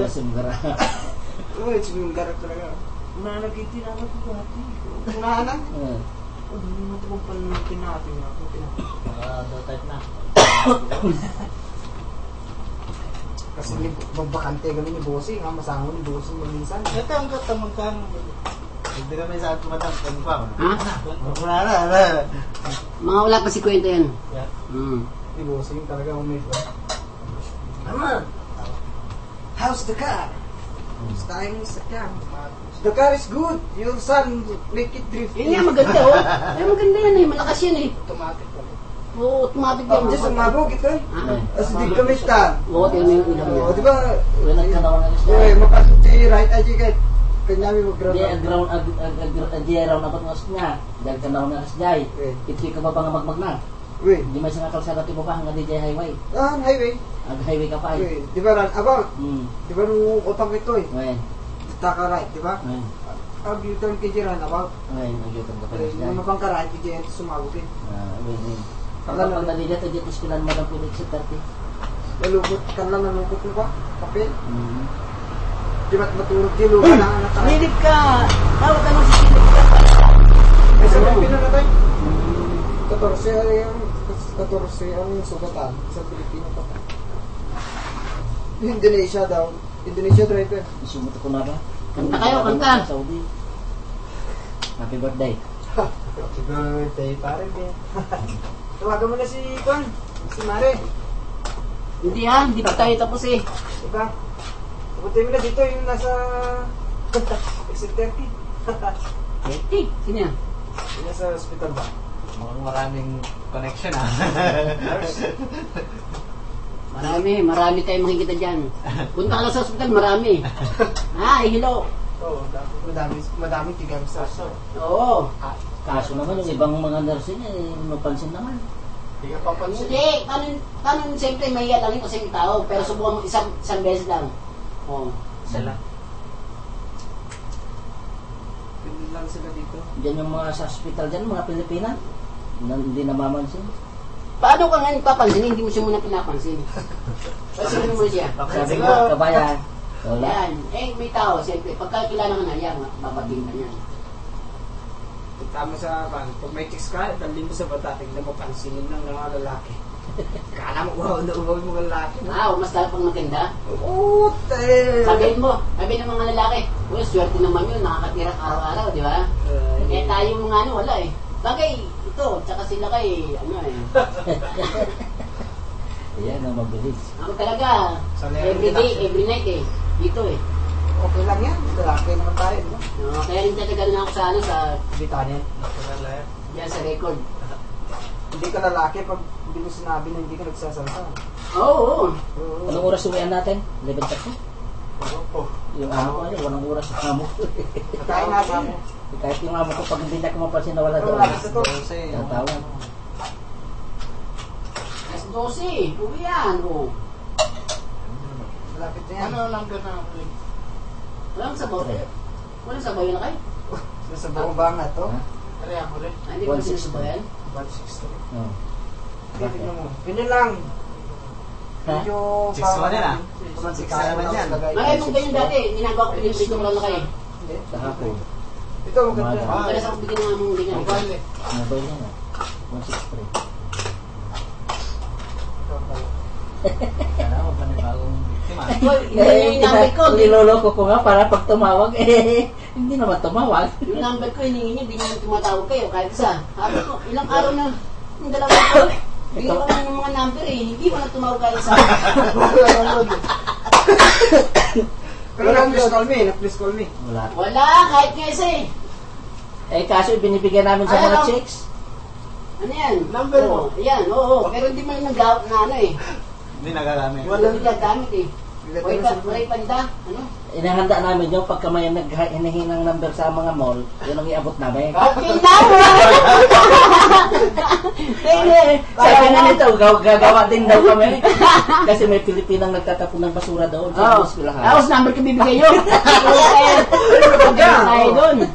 Simgara. Oo, simgara talaga. Nanagiti na ako ko hati. Unahanan? Oo. Hindi mo ito kung panunitin natin ako. Daw type na. Kasi magbakante kami ni Bossing, masama ni Bossing maminsan. Ito ang katamang kang. Hindi kami sa tumatang kami pa. Ha? Wala na. Mga wala pa si kwenta yan. Ni Bossing talaga umit. Mama, how's the car? Staying sa car. The car is good. Your son make it drift. Yun nga, maganda oh. Ay, maganda yan eh. Malakas yan eh. Automatic kami. Oo, automatic yan. Just sumabog ito eh. Ah. As di kami ta. Oo, tingnan mo yung ulam O, niya. di ba? Wala nagkanawan na gusto. Eh, mapasuti right aja kahit kanyami mag-ground. Di ground ag round about mas nga. Dahil kanawan na kasjay. Iti ka ba nga magmag na? Wait. Di may sa kalsada ti mo pa nga DJ highway. Ah, highway. Ag highway ka pa ay. Wait. Di ba ran about? Di ba nung utang ito eh? Ngayon. Taka right, di ba? Ngayon. Pag U-turn kay Jiran about. Ngayon, nagyutang ka pa Eh, kasjay. mga bang ka right, kay Jiran sumabog eh. Ngayon. Kapag nalilita, dito iskilan mo lang pilit sa 30. Nalukot ka lang, nalukot mo ba? Kapil? Di ba't matulog di lupa na anak tayo? Silip ka! Tawag ka nung si Silip ka! Ay, sa Pilipino na tayo? 14 ang sugatan sa Pilipino pa. Indonesia daw. Indonesia driver. Isumuto ko na ba? Kanta kayo, kanta. Saudi. Happy birthday. Siguro tayo pare din. Tawagan mo na si Juan, si Mare. Hindi ha, hindi pa tayo tapos eh. Diba? Pupunta mo na dito yung nasa exit 30. Etik, sino yan? Yung nasa hospital ba? Mukhang maraming connection Marami tayong makikita dyan. Punta ka lang sa ospital, marami. Hello. Oo, madaming tigam sa Oo. Kaso naman, yung ibang mga nursing, mapansin naman. Hindi ka papansin. Hindi, kanon siyempre mahiya lang yung kasi yung tao, pero subukan mo isang beses lang. Oo. Isa lang. Pili lang sila dito. Diyan yung mga sa hospital dyan, mga Pilipina. Hindi namamansin. Paano ka nga nagpapansin, hindi mo siya muna pinapansin. Pansinin mo siya. Sabi ko, kabayan. Wala. Yan. May tao, siyempre. Pagka kilala ka na, yan, babating ka niyan. Tama sa pag may chicks ka, dalhin mo sa bata, tingnan mo, pansinin lang ng mga lalaki. Kala mo, wow, nauwaw yung mga lalaki. Mas lalo pang maganda. Ute! Sabihin ng mga lalaki, well, swerte naman yun, nakakatira araw-araw, di ba? Eh tayo mga wala eh. Bagay, ito, tsaka sila kay, Ayan ang mabilis. Ako talaga, every night eh, dito eh. Okay lang yan, lalaki naman tayo, no? Kaya rin tatagal na ako sa Bitanin. diyan sa record. Hindi ka lalaki pag hindi mo sinabi na hindi ka nagsasalita. Oo. Anong oras uwian natin? 11:30? Yung amo ko, walang oras yung amo ko. Kain natin. Kahit yung amo ko, pag hindi na ko mapansin na wala doon. Tatawag. Alas 12, uwi yan. Malapit na yan. Ano lang gana ulit? Walang sabaw. Walang sabaw yun na kayo? Nasa buong banga to. Kaya ako rin. Hindi ko sinusubaw yan. 163. Oo. Tignan mo. Ganyan lang. Ha? Medyo 6-1 yan, ah. 1-6 naman yan. Mga itong ganyan dati, ginagawa ko pinipito ko lang na kayo. Sa hapon. Ito, maganda. Kaya sa bigyan ng among ganyan. Mobile yan ah. 163. Kaya ako panibagong biktima. Yung number ko, Niloloko ko nga para pag tumawag, hindi naman tumawag. yung number ko, hiningi niyo, hindi niyo tumatawag kayo, kahit isa. Sabi ko, ilang araw na, yung dalawa ko, bigyan ko na ng mga number eh, hindi mo na tumawag kahit isa. Pero please call me, please call me. Wala. Wala, kahit nga isa eh. Kaso binibigyan namin sa mga chicks. Ano yan? Number mo? Ayan, oo. Pero hindi mo yung nag-out na ano eh. Hindi nagagamit. Wala nila gamit eh. Wala panda. Ano? Inahanda namin yung pagka may hinihinang number sa mga mall, yun ang iabot namin. Okay na! Sabi na nito, gagawa din daw kami. Kasi may Pilipinang nagtatapon ng basura doon. Oo. Tapos number ko bibigay yun. Tayo doon.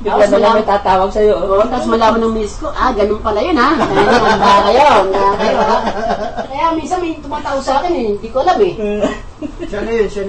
Bigla na lang may tatawag sa'yo. Oo, tapos malaman ng miss ko, ganun pala yun ha. Handa kayo, handa kayo ha. Kaya minsan may tumatawag sa akin eh, hindi ko alam eh. Siya na yun, siya